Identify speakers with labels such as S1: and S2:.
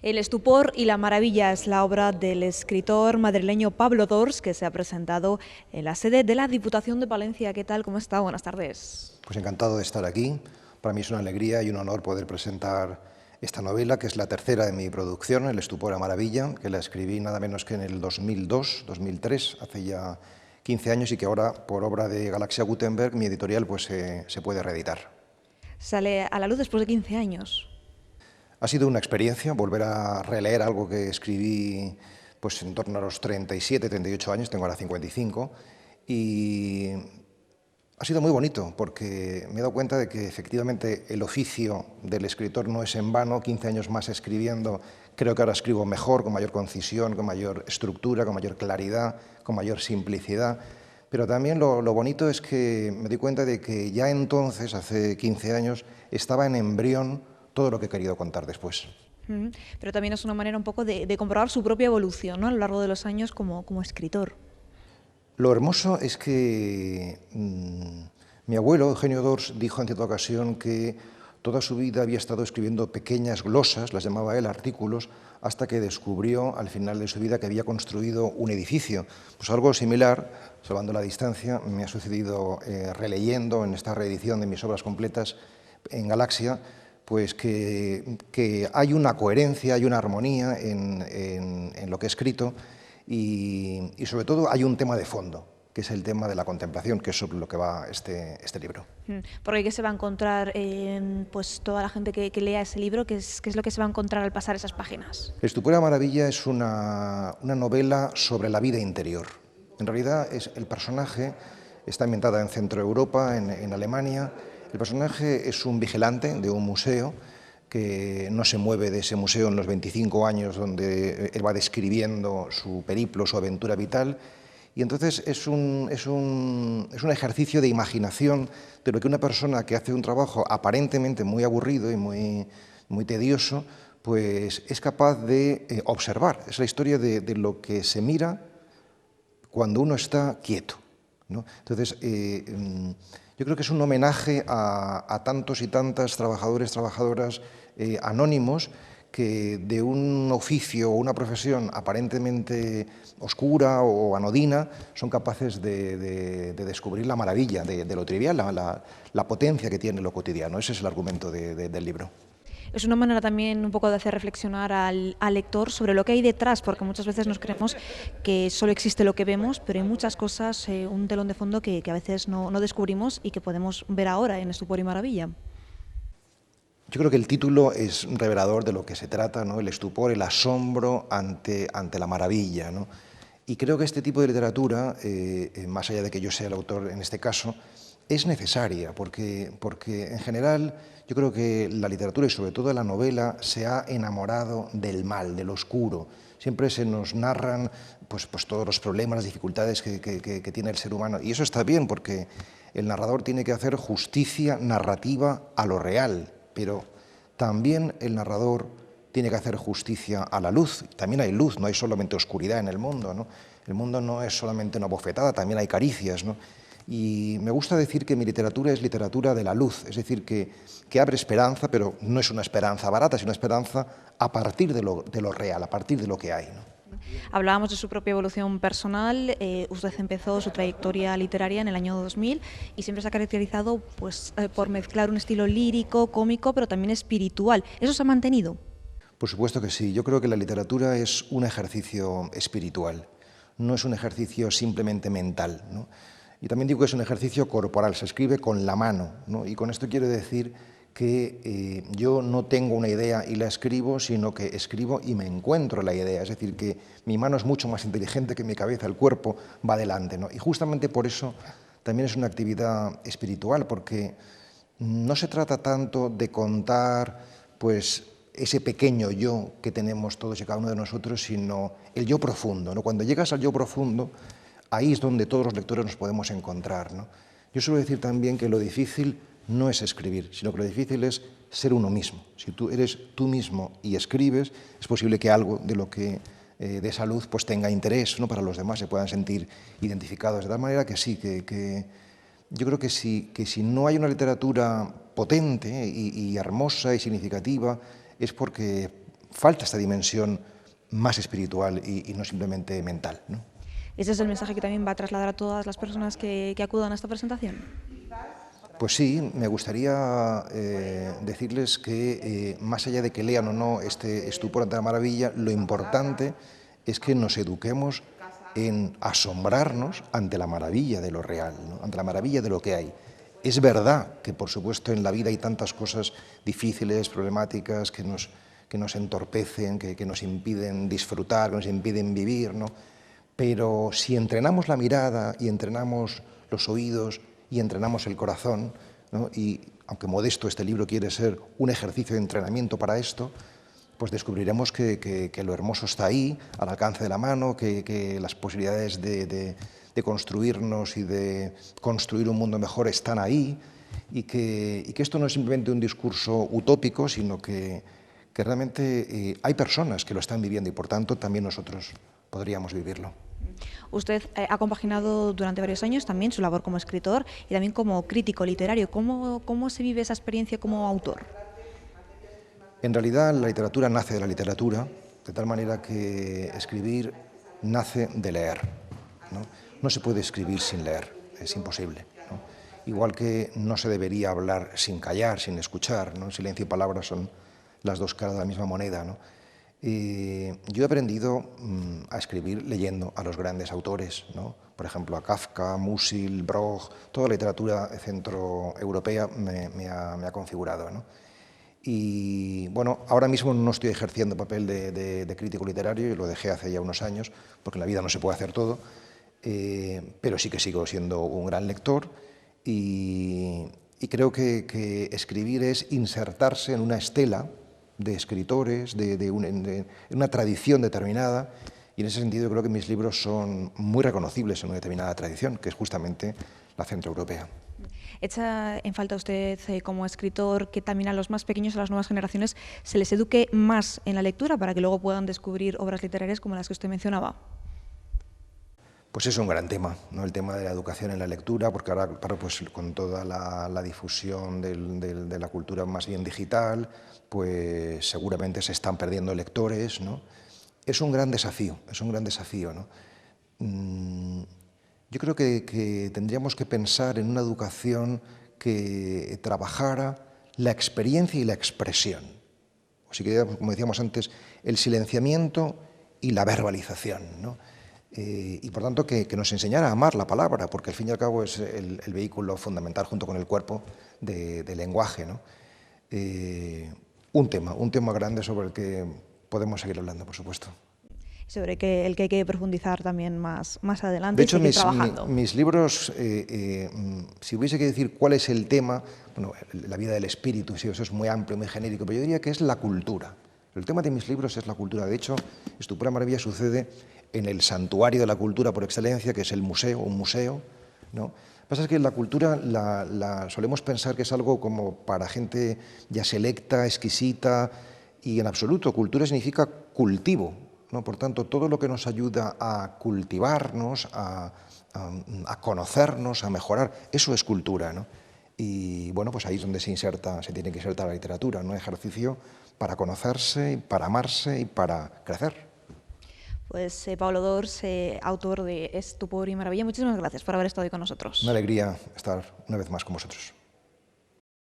S1: El estupor y la maravilla es la obra del escritor madrileño Pablo Dors, que se ha presentado en la sede de la Diputación de Palencia. ¿Qué tal? ¿Cómo está? Buenas tardes.
S2: Pues encantado de estar aquí. Para mí es una alegría y un honor poder presentar esta novela, que es la tercera de mi producción, El estupor a maravilla, que la escribí nada menos que en el 2002, 2003, hace ya 15 años, y que ahora, por obra de Galaxia Gutenberg, mi editorial, pues se puede reeditar.
S1: Sale a la luz después de 15 años.
S2: Ha sido una experiencia volver a releer algo que escribí pues en torno a los 37, 38 años, tengo ahora 55, y ha sido muy bonito porque me he dado cuenta de que efectivamente el oficio del escritor no es en vano. 15 años más escribiendo, creo que ahora escribo mejor, con mayor concisión, con mayor estructura, con mayor claridad, con mayor simplicidad. Pero también lo bonito es que me doy cuenta de que ya entonces, hace 15 años, estaba en embrión todo lo que he querido contar después.
S1: Pero también es una manera un poco de comprobar su propia evolución, ¿no?, a lo largo de los años como escritor.
S2: Lo hermoso es que mi abuelo, Eugenio Dors, dijo en cierta ocasión que toda su vida había estado escribiendo pequeñas glosas, las llamaba él artículos, hasta que descubrió al final de su vida que había construido un edificio. Pues algo similar, salvando la distancia, me ha sucedido releyendo en esta reedición de mis obras completas en Galaxia, pues que hay una coherencia, hay una armonía en lo que he escrito, y sobre todo hay un tema de fondo, que es el tema de la contemplación, que es sobre lo que va este libro.
S1: Porque ¿qué se va a encontrar pues toda la gente que lea ese libro? ¿Qué es lo que se va a encontrar al pasar esas páginas?
S2: El estupor a maravilla es una novela sobre la vida interior. En realidad el personaje está ambientada en Centro Europa, en Alemania. El personaje es un vigilante de un museo que no se mueve de ese museo en los 25 años donde él va describiendo su periplo, su aventura vital, y entonces es un ejercicio de imaginación de lo que una persona que hace un trabajo aparentemente muy aburrido y muy tedioso, pues es capaz de observar. Es la historia de lo que se mira cuando uno está quieto, ¿no? Entonces, yo creo que es un homenaje a tantos y tantas trabajadores, trabajadoras anónimos que de un oficio o una profesión aparentemente oscura o anodina son capaces de descubrir la maravilla de lo trivial, la potencia que tiene lo cotidiano. Ese es el argumento del libro.
S1: Es una manera también un poco de hacer reflexionar al lector sobre lo que hay detrás, porque muchas veces nos creemos que solo existe lo que vemos, pero hay muchas cosas, un telón de fondo que a veces no descubrimos y que podemos ver ahora en Estupor y Maravilla.
S2: Yo creo que el título es revelador de lo que se trata, ¿no? El estupor, el asombro ante la maravilla, ¿no? Y creo que este tipo de literatura, más allá de que yo sea el autor en este caso, es necesaria, porque en general yo creo que la literatura y sobre todo la novela se ha enamorado del mal, del oscuro. Siempre se nos narran pues todos los problemas, las dificultades que tiene el ser humano. Y eso está bien, porque el narrador tiene que hacer justicia narrativa a lo real, pero también el narrador tiene que hacer justicia a la luz. También hay luz, no hay solamente oscuridad en el mundo, ¿no? El mundo no es solamente una bofetada, también hay caricias, ¿no? Y me gusta decir que mi literatura es literatura de la luz, es decir, que abre esperanza, pero no es una esperanza barata, sino una esperanza a partir de lo real, a partir de lo que hay, ¿no?
S1: Hablábamos de su propia evolución personal. Usted empezó su trayectoria literaria en el año 2000 y siempre se ha caracterizado pues, por mezclar un estilo lírico, cómico, pero también espiritual. ¿Eso se ha mantenido?
S2: Por supuesto que sí. Yo creo que la literatura es un ejercicio espiritual, no es un ejercicio simplemente mental, ¿no? Y también digo que es un ejercicio corporal, se escribe con la mano, ¿no? Y con esto quiero decir que yo no tengo una idea y la escribo, sino que escribo y me encuentro la idea. Es decir, que mi mano es mucho más inteligente que mi cabeza, el cuerpo va adelante, ¿no? Y justamente por eso también es una actividad espiritual, porque no se trata tanto de contar pues ese pequeño yo que tenemos todos y cada uno de nosotros, sino el yo profundo, ¿no? Cuando llegas al yo profundo, ahí es donde todos los lectores nos podemos encontrar, ¿no? Yo suelo decir también que lo difícil no es escribir, sino que lo difícil es ser uno mismo. Si tú eres tú mismo y escribes, es posible que algo de lo que de esa luz pues tenga interés, ¿no? Para los demás, se puedan sentir identificados. De tal manera que sí, que yo creo que si no hay una literatura potente y hermosa y significativa, es porque falta esta dimensión más espiritual y no simplemente mental, ¿no?
S1: ¿Ese es el mensaje que también va a trasladar a todas las personas que acudan a esta presentación?
S2: Pues sí, me gustaría decirles que más allá de que lean o no este estupor ante la maravilla, lo importante es que nos eduquemos en asombrarnos ante la maravilla de lo real, ¿no? Ante la maravilla de lo que hay. Es verdad que, por supuesto, en la vida hay tantas cosas difíciles, problemáticas, que nos entorpecen, que nos impiden disfrutar, que nos impiden vivir, ¿no? Pero si entrenamos la mirada y entrenamos los oídos y entrenamos el corazón, ¿no? Y aunque modesto, este libro quiere ser un ejercicio de entrenamiento para esto, pues descubriremos que lo hermoso está ahí, al alcance de la mano, que las posibilidades de construirnos y de construir un mundo mejor están ahí, y que esto no es simplemente un discurso utópico, sino que realmente hay personas que lo están viviendo y, por tanto, también nosotros podríamos vivirlo.
S1: Usted ha compaginado durante varios años también su labor como escritor y también como crítico literario. ¿Cómo se vive esa experiencia como autor?
S2: En realidad, la literatura nace de la literatura, de tal manera que escribir nace de leer, ¿no? No se puede escribir sin leer, es imposible, ¿no? Igual que no se debería hablar sin callar, sin escuchar, ¿no? Silencio y palabra son las dos caras de la misma moneda, ¿no? Yo he aprendido a escribir leyendo a los grandes autores, ¿no? Por ejemplo, a Kafka, Musil, Broch, toda la literatura centroeuropea me ha configurado, ¿no? Y bueno, ahora mismo no estoy ejerciendo papel de crítico literario, y lo dejé hace ya unos años, porque en la vida no se puede hacer todo, pero sí que sigo siendo un gran lector y creo que escribir es insertarse en una estela de escritores, en una tradición determinada, y en ese sentido creo que mis libros son muy reconocibles en una determinada tradición, que es justamente la centroeuropea.
S1: ¿Echa en falta usted, como escritor, que también a los más pequeños, a las nuevas generaciones, se les eduque más en la lectura para que luego puedan descubrir obras literarias como las que usted mencionaba?
S2: Pues es un gran tema, ¿no? El tema de la educación en la lectura, porque ahora, claro, pues con toda la difusión de la cultura más bien digital, pues seguramente se están perdiendo lectores, ¿no? Es un gran desafío, ¿no? Yo creo que tendríamos que pensar en una educación que trabajara la experiencia y la expresión. O si queríamos, como decíamos antes, el silenciamiento y la verbalización, ¿no? Y por tanto que nos enseñara a amar la palabra, porque al fin y al cabo es el vehículo fundamental junto con el cuerpo de lenguaje, ¿no? Un tema grande sobre el que podemos seguir hablando, por supuesto.
S1: Sobre el que hay que profundizar también más adelante.
S2: De hecho,
S1: y seguir trabajando.
S2: mis libros, si hubiese que decir cuál es el tema, bueno, la vida del espíritu, sí, eso es muy amplio, muy genérico, pero yo diría que es la cultura. El tema de mis libros es la cultura. De hecho, Estupor Maravilla sucede en el santuario de la cultura por excelencia, que es el museo, un museo, ¿no? Lo que pasa es que la cultura la solemos pensar que es algo como para gente ya selecta, exquisita, y en absoluto. Cultura significa cultivo, ¿no? Por tanto, todo lo que nos ayuda a cultivarnos, a conocernos, a mejorar, eso es cultura, ¿no? Y bueno, pues ahí es donde se tiene que insertar la literatura, ¿no? Un ejercicio para conocerse, para amarse y para crecer.
S1: Pues Pablo Dors, autor de Estupor y Maravilla, muchísimas gracias por haber estado hoy con nosotros.
S2: Una alegría estar una vez más con vosotros.